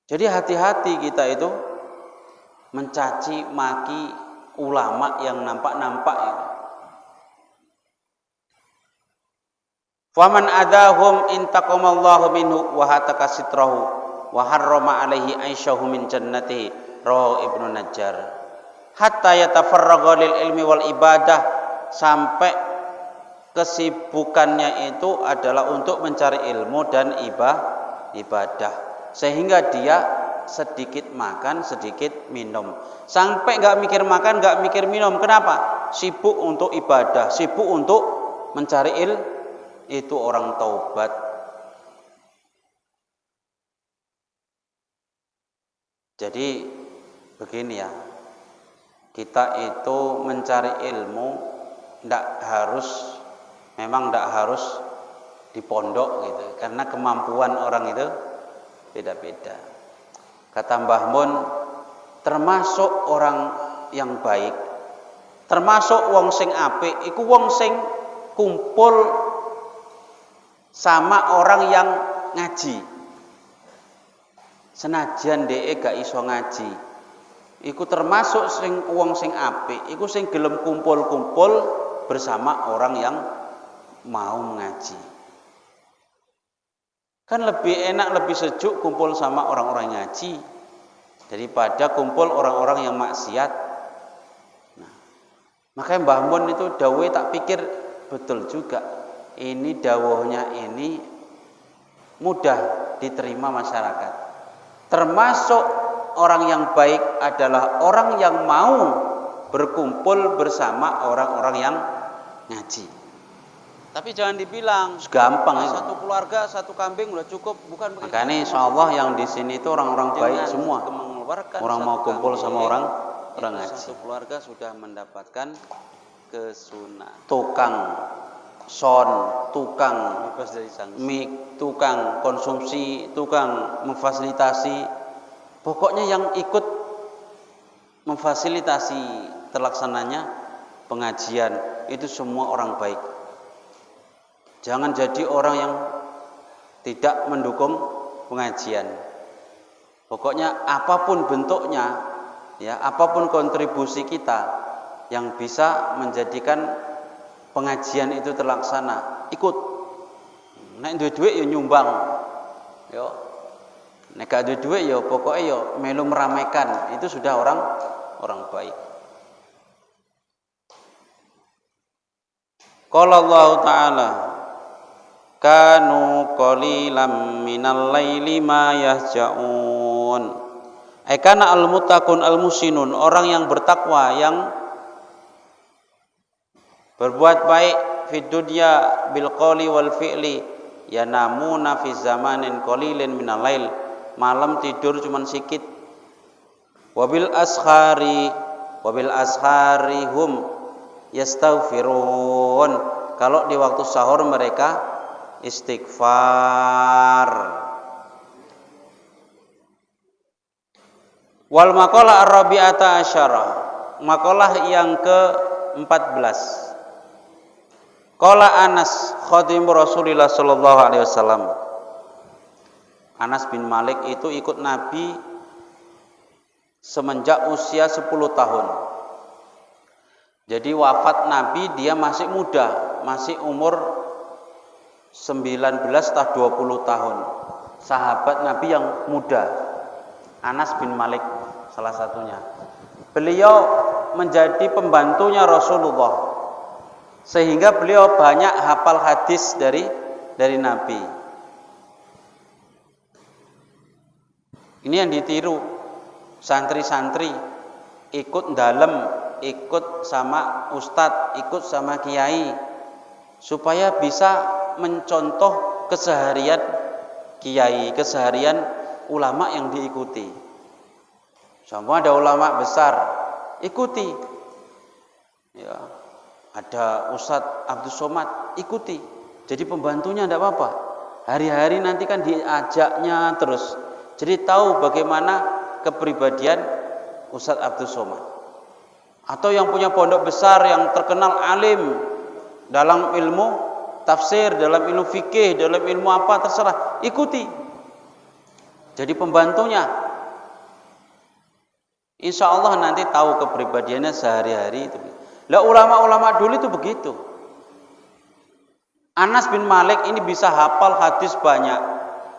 Jadi hati-hati kita itu mencaci maki ulama yang nampak-nampak itu. Faman adahum intaqamallahu minhu wa hataka sitrahu wa harrama alaihi aisyahu min jannatihi, rawahu Ibnu Najjar. Hatta yatafarraga lil ilmi wal ibadah, sampai kesibukannya itu adalah untuk mencari ilmu dan ibadah, sehingga dia sedikit makan sedikit minum, sampai nggak mikir makan nggak mikir minum. Kenapa? Sibuk untuk ibadah, sibuk untuk mencari ilmu. Itu orang taubat. Jadi begini ya, kita itu mencari ilmu memang tidak harus di pondok gitu, karena kemampuan orang itu beda-beda. Kata Mbah Mun, termasuk orang yang baik, termasuk wong sing apik iku wong sing kumpul sama orang yang ngaji. Senajan dhek gak iso ngaji, iku termasuk wong sing apik, iku sing gelem kumpul-kumpul bersama orang yang mau ngaji. Kan lebih enak, lebih sejuk kumpul sama orang-orang ngaji daripada kumpul orang-orang yang maksiat. Nah, makanya Mbah Mun itu dawuhe tak pikir betul juga. Ini dawuhnya ini mudah diterima masyarakat. Termasuk orang yang baik adalah orang yang mau berkumpul bersama orang-orang yang ngaji. Tapi jangan dibilang gampang satu keluarga satu kambing udah cukup, bukan begitu. Makanya insyaallah yang di sini itu orang-orang baik semua. Orang mau kumpul sama orang ngaji. Satu keluarga sudah mendapatkan kesunatan. Tukang son, tukang mik, tukang konsumsi, tukang memfasilitasi, pokoknya yang ikut memfasilitasi terlaksananya pengajian itu semua orang baik. Jangan jadi orang yang tidak mendukung pengajian. Pokoknya apapun bentuknya, ya, apapun kontribusi kita yang bisa menjadikan pengajian itu terlaksana, ikut. Nek duwe dhuwit ya nyumbang. Yo. Nek gak duwe dhuwit ya pokoke ya melu meramaikan. Itu sudah orang baik. Qala Allah Ta'ala, kanu qalilan minal laili ma yahja'un. Kana al-muttaqun al-musinun, orang yang bertakwa, yang berbuat baik fid dunya bil qawli wal fi'li, yanamuna fi zamanin qalilin minal lail, malam tidur cuman sikit. Wabil ashari hum yastaghfirun, kalau di waktu sahur mereka istighfar. Wal maqalah ar-rabi'ata asyara, maqalah yang ke-14. Qala Anas khadim Rasulullah sallallahu alaihi wasallam. Anas bin Malik itu ikut Nabi semenjak usia 10 tahun. Jadi wafat Nabi dia masih muda, masih umur 19 atau 20 tahun. Sahabat Nabi yang muda. Anas bin Malik salah satunya. Beliau menjadi pembantunya Rasulullah, sehingga beliau banyak hafal hadis dari Nabi. Ini yang ditiru santri-santri, ikut dalem, ikut sama ustadz, ikut sama kiai, supaya bisa mencontoh keseharian kiai, keseharian ulama yang diikuti. Semua ada ulama besar, ikuti. Ya. Ada Ustadz Abdus Somad, ikuti. Jadi pembantunya tidak apa-apa. Hari-hari nanti kan diajaknya terus. Jadi tahu bagaimana kepribadian Ustadz Abdus Somad. Atau yang punya pondok besar yang terkenal alim dalam ilmu tafsir, dalam ilmu fikih, dalam ilmu apa terserah, ikuti. Jadi pembantunya. Insya Allah nanti tahu kepribadiannya sehari-hari itu. Lah ulama-ulama dulu itu begitu. Anas bin Malik ini bisa hafal hadis banyak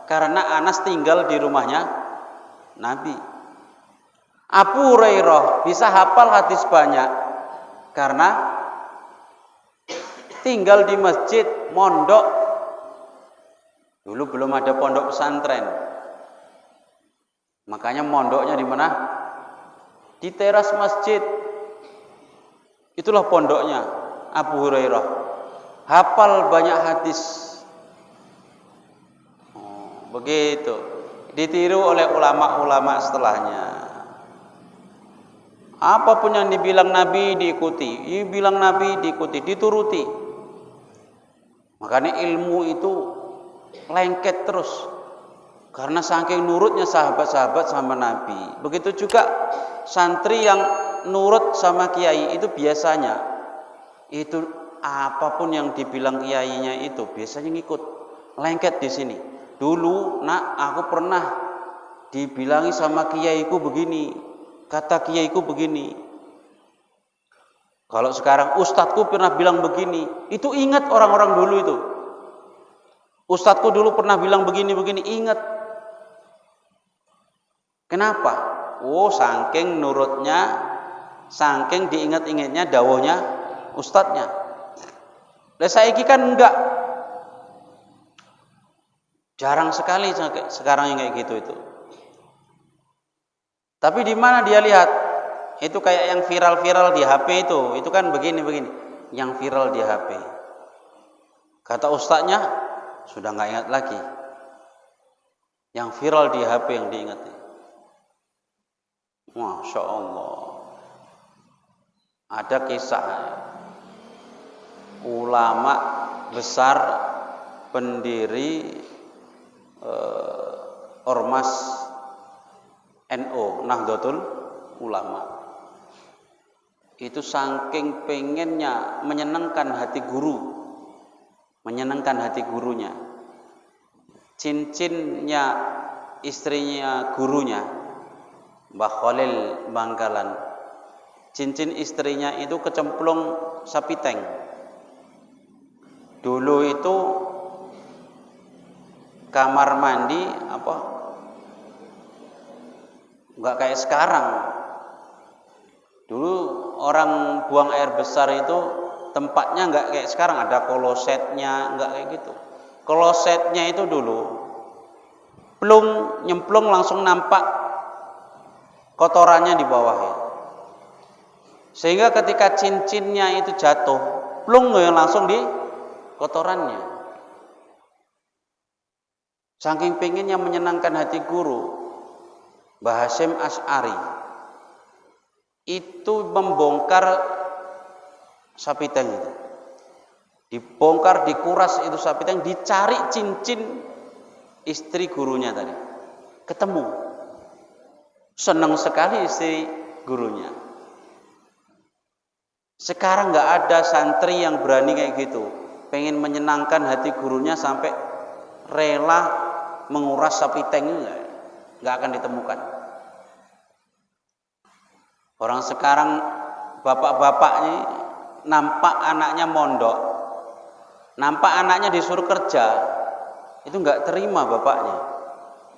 karena Anas tinggal di rumahnya Nabi. Abu Hurairah bisa hafal hadis banyak karena tinggal di masjid, mondok. Dulu belum ada pondok pesantren. Makanya mondoknya di mana? Di teras masjid. Itulah pondoknya Abu Hurairah. Hafal banyak hadis. Begitu. Ditiru oleh ulama-ulama setelahnya. Apapun yang dibilang Nabi diikuti, dibilang Nabi diikuti, dituruti. Makanya ilmu itu lengket terus. Karena saking nurutnya sahabat-sahabat sama Nabi. Begitu juga santri yang nurut sama kiai itu biasanya itu apapun yang dibilang kiainya itu biasanya ngikut. Lengket di sini. Dulu, nak, aku pernah dibilangi sama kiaiku begini, kata kiaiku begini. Kalau sekarang ustadku pernah bilang begini, itu ingat orang-orang dulu itu. Ustadku dulu pernah bilang begini-begini, ingat. Kenapa? Oh, saking nurutnya, saking diingat-ingatnya dawuhnya ustadznya. Lah saiki kan enggak. Jarang sekali sekarang yang kayak gitu itu. Tapi di mana dia lihat? Itu kayak yang viral-viral di HP itu kan begini-begini. Yang viral di HP. Kata ustadznya sudah nggak ingat lagi. Yang viral di HP yang diingat. Masya Allah. Ada kisah ulama besar pendiri Ormas NU Nahdlatul Ulama. Itu saking pengennya menyenangkan hati guru, menyenangkan hati gurunya. Cincinnya istrinya gurunya, Mbah Khalil Bangkalan. Cincin istrinya itu kecemplung sapi tank. Dulu itu kamar mandi enggak kayak sekarang. Dulu orang buang air besar itu tempatnya enggak kayak sekarang, ada klosetnya, enggak kayak gitu. Klosetnya itu dulu nyemplung langsung nampak kotorannya di bawahnya. Sehingga ketika cincinnya itu jatuh, plung langsung di kotorannya. Saking pengennya menyenangkan hati guru, Mbah Hasyim Asy'ari itu membongkar sapi tank itu. Dibongkar, dikuras itu sapi tank, dicari cincin istri gurunya tadi. Ketemu. Senang sekali istri gurunya. Sekarang nggak ada santri yang berani kayak gitu. Pengen menyenangkan hati gurunya sampai rela menguras sapi tank, nggak akan ditemukan. Orang sekarang bapak-bapak ini nampak anaknya mondok, nampak anaknya disuruh kerja, itu nggak terima bapaknya,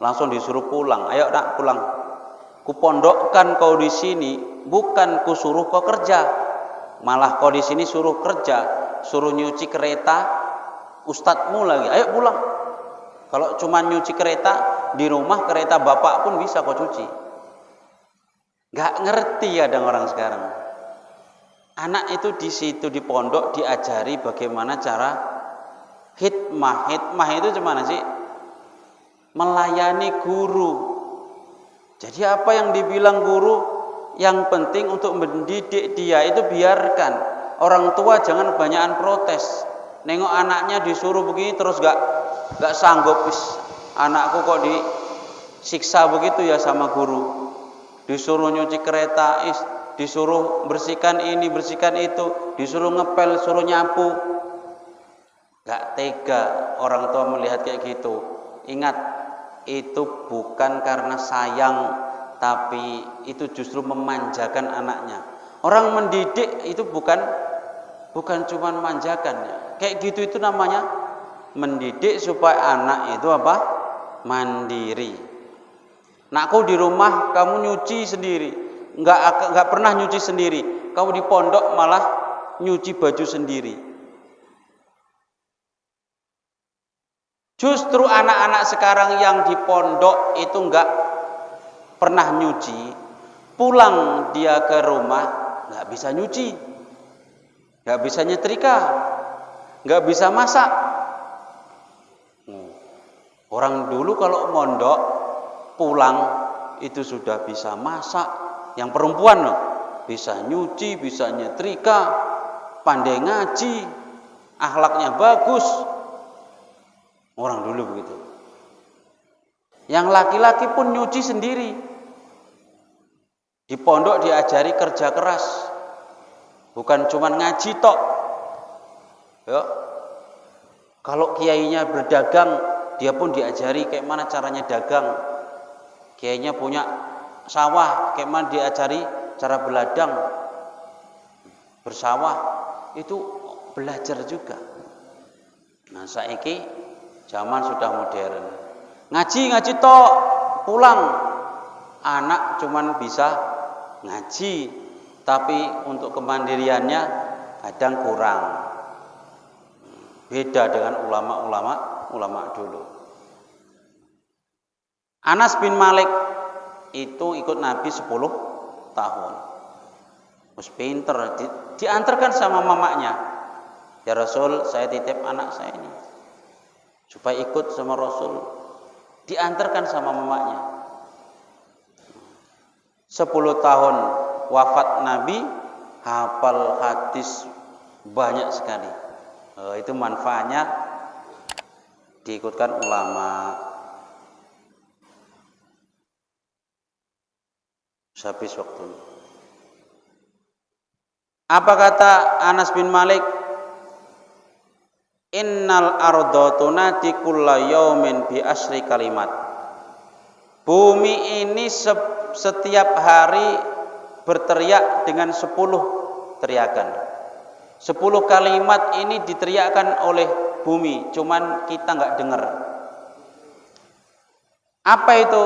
langsung disuruh pulang. Ayo nak pulang, kupondokkan kau di sini, bukan kusuruh kau kerja, malah kau di sini suruh kerja, suruh nyuci kereta ustadzmu lagi. Ayo pulang. Kalau cuma nyuci kereta di rumah, kereta bapak pun bisa kau cuci. Gak ngerti kadang orang sekarang. Anak itu di situ di pondok diajari bagaimana cara hikmah. Hikmah itu gimana sih? Melayani guru. Jadi apa yang dibilang guru, yang penting untuk mendidik dia itu biarkan. Orang tua jangan kebanyakan protes. Nengok anaknya disuruh begini terus gak sanggup, anakku kok disiksa begitu ya sama guru. Disuruh nyuci kereta, disuruh bersihkan ini, bersihkan itu, disuruh ngepel, suruh nyapu. Gak tega orang tua melihat kayak gitu. Ingat, itu bukan karena sayang, tapi itu justru memanjakan anaknya. Orang mendidik itu bukan cuma manjakan. Kayak gitu itu namanya mendidik supaya anak itu apa? Mandiri. Nakku di rumah kamu nyuci sendiri, nggak pernah nyuci sendiri. Kamu di pondok malah nyuci baju sendiri. Justru anak-anak sekarang yang di pondok itu nggak pernah nyuci, pulang dia ke rumah nggak bisa nyuci, nggak bisa nyetrika, nggak bisa masak. Orang dulu kalau mondok pulang itu sudah bisa masak, yang perempuan loh, bisa nyuci, bisa nyetrika, pandai ngaji, akhlaknya bagus. Orang dulu begitu. Yang laki-laki pun nyuci sendiri. Di pondok diajari kerja keras, bukan cuma ngaji tok. Ya. Kalau kiainya berdagang, dia pun diajari kayak mana caranya dagang. Kiainya punya sawah, kayak mana diajari cara beladang, bersawah. Itu belajar juga. Nah, saiki zaman sudah modern. Ngaji tok, pulang anak cuman bisa ngaji, tapi untuk kemandiriannya kadang kurang. Beda dengan ulama dulu. Anas bin Malik itu ikut Nabi 10 tahun. Terus pinter, diantarkan sama mamanya. Ya Rasul, saya titip anak saya ini supaya ikut sama Rasul. Diantarkan sama mamanya. 10 tahun wafat Nabi, hafal hadis banyak sekali. Itu manfaatnya diikutkan ulama. Habis waktu. Apa kata Anas bin Malik? Innal arda tunadi kulla yaumin bi asri kalimat. Bumi ini setiap hari berteriak dengan 10 teriakan. 10 kalimat ini diteriakkan oleh bumi, cuman kita nggak dengar. Apa itu?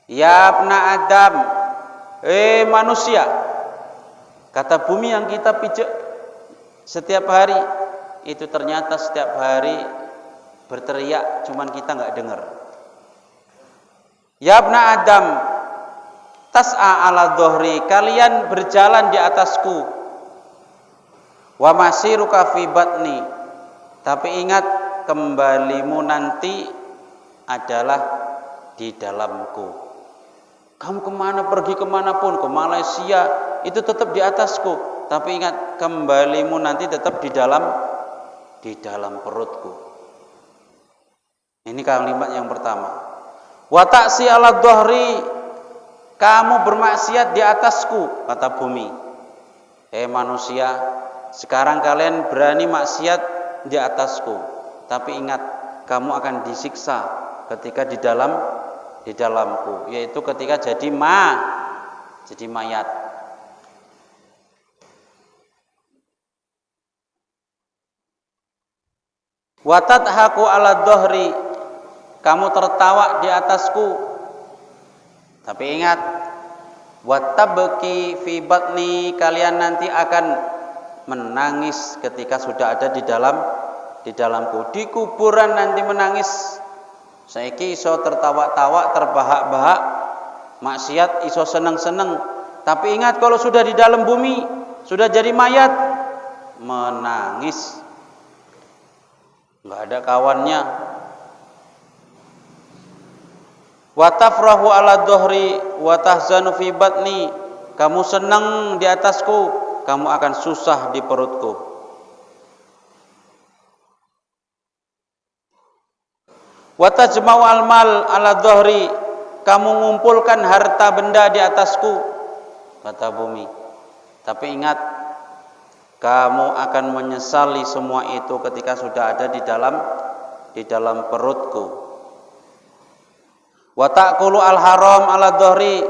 Ya abna Adam, manusia. Kata bumi yang kita pijak setiap hari, itu ternyata setiap hari berteriak, cuman kita nggak dengar. Ya abna Adam, tas'a ala dhuhri, kalian berjalan di atasku. Wa masiruka fi batni, tapi ingat kembalimu nanti adalah di dalamku. Kamu kemana, pergi kemanapun, ke Malaysia, itu tetap di atasku. Tapi ingat kembalimu nanti tetap di dalam perutku. Ini kalimat yang pertama. Wa ta'si ala dhuhri, kamu bermaksiat di atasku, kata bumi. Manusia, sekarang kalian berani maksiat di atasku. Tapi ingat, kamu akan disiksa ketika di dalamku, yaitu ketika jadi mayat. Wa tadhaku ala dhuhri, kamu tertawa di atasku. Tapi ingat, wa tabki fi batni, kalian nanti akan menangis ketika sudah ada di dalamku. Di kuburan nanti menangis. Saiki iso tertawa-tawa, terbahak-bahak, maksiat iso seneng-seneng. Tapi ingat kalau sudah di dalam bumi, sudah jadi mayat, menangis. Enggak ada kawannya. Wa tafrahu ala dhuhri wa tahzanu fi batni, kamu senang di atasku, kamu akan susah di perutku. Wa tajma'u al-mal ala dhuhri, kamu mengumpulkan harta benda di atasku, kata bumi. Tapi ingat, kamu akan menyesali semua itu ketika sudah ada di dalam perutku. Wa ta'kulu al-haram ala dhahri,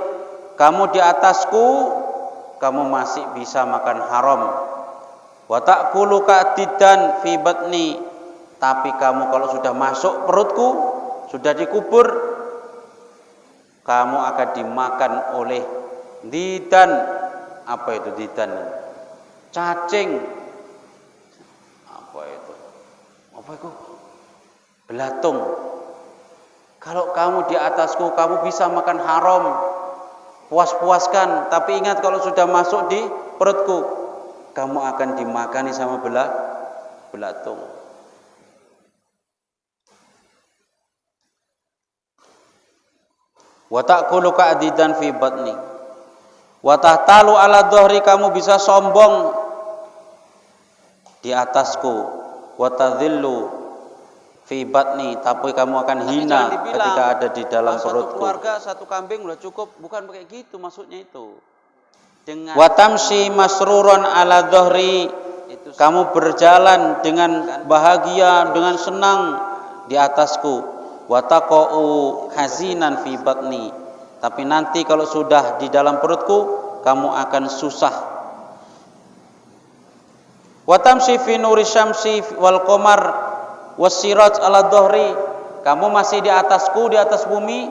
kamu di atasku, kamu masih bisa makan haram. Wa ta'kulu ka'didan fi batni, tapi kamu kalau sudah masuk perutku, sudah dikubur, kamu akan dimakan oleh didan. Apa itu didan? Cacing. Apa itu? Apa itu? Belatung. Kalau kamu di atasku, kamu bisa makan haram, puas-puaskan. Tapi ingat, kalau sudah masuk di perutku, kamu akan dimakani sama belatung. Wa ta'kulu ka'didan fi batni. Wa tahtalu ala dhahri, kamu bisa sombong di atasku. Wa tadhillu fi batni, tapi kamu akan hina ketika ada di dalam perutku. Satu keluarga, satu kambing udah cukup. Bukan kayak gitu maksudnya itu. Dengan Wa tamshi masruron ala dhahri, kamu berjalan dengan bahagia, dengan senang di atasku. Wa taqa'u hazinan fi batni, tapi nanti kalau sudah di dalam perutku, kamu akan susah. Wa tamshi fi nuri syamsi wal qamar wasiraj ala dhahri, kamu masih di atasku, di atas bumi,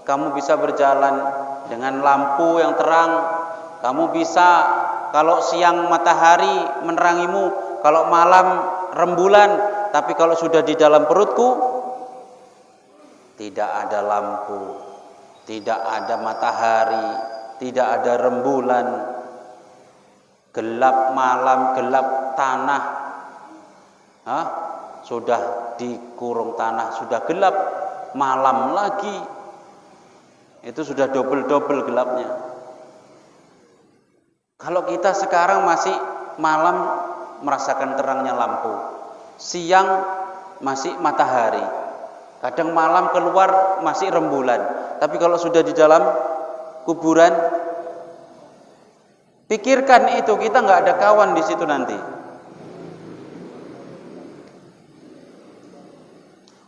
kamu bisa berjalan dengan lampu yang terang. Kamu bisa, kalau siang matahari menerangimu, kalau malam rembulan. Tapi kalau sudah di dalam perutku, tidak ada lampu, tidak ada matahari, tidak ada rembulan, gelap malam, gelap tanah. Sudah dikurung tanah, sudah gelap, malam lagi, itu sudah double gelapnya. Kalau kita sekarang masih malam merasakan terangnya lampu, siang masih matahari, kadang malam keluar masih rembulan. Tapi kalau sudah di dalam kuburan, pikirkan itu, kita nggak ada kawan di situ nanti.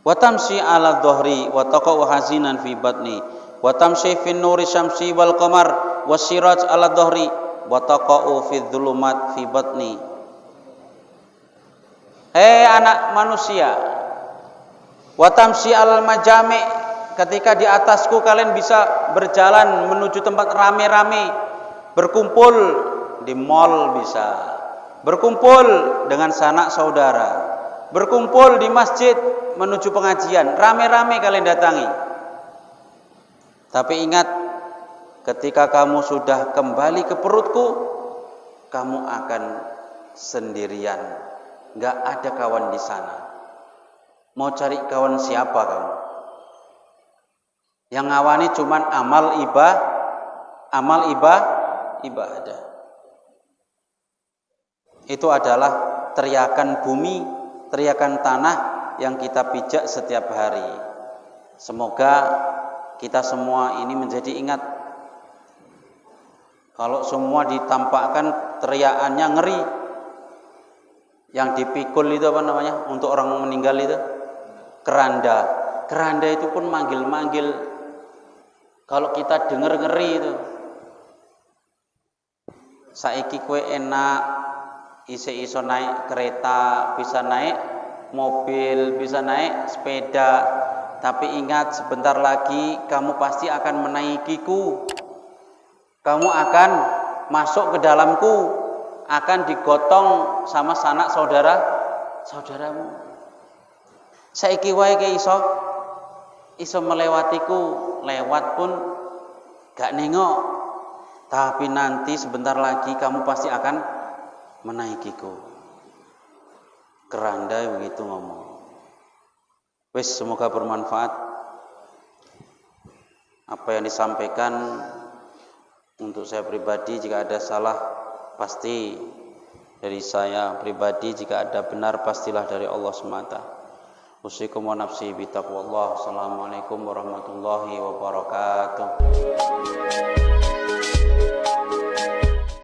Wa tamshi ala dhahri wa taqa'u hazinan fi batni wa tamshi fi nuri syamsi wal qamar wasiraj ala dhahri wa taqa'u fi dhulumat fi batni. Hei anak manusia, wa tamshi alal majami, ketika di atasku kalian bisa berjalan menuju tempat rame-rame, berkumpul di mall bisa, berkumpul dengan sanak saudara, berkumpul di masjid menuju pengajian, rame-rame kalian datangi. Tapi ingat, ketika kamu sudah kembali ke perutku, kamu akan sendirian, nggak ada kawan di sana. Mau cari kawan siapa kamu? Yang ngawani cuman amal ibadah. Itu adalah teriakan bumi, teriakan tanah yang kita pijak setiap hari. Semoga kita semua ini menjadi ingat. Kalau semua ditampakkan teriakannya ngeri. Yang dipikul itu apa namanya? Untuk orang meninggal itu keranda. Keranda itu pun manggil-manggil. Kalau kita dengar ngeri itu. Saiki kue enak, iso naik kereta, bisa naik mobil, bisa naik sepeda. Tapi ingat, sebentar lagi kamu pasti akan menaikiku. Kamu akan masuk ke dalamku, akan digotong sama sanak saudaramu. Saiki wae ke iso melewatiku, lewat pun gak nengok. Tapi nanti sebentar lagi kamu pasti akan menaikiku. Keranda begitu ngomong. Wis, semoga bermanfaat apa yang disampaikan. Untuk saya pribadi, jika ada salah pasti dari saya pribadi, jika ada benar pastilah dari Allah semata. Usikum wa nafsi bitaqwallah. Assalamualaikum warahmatullahi wabarakatuh.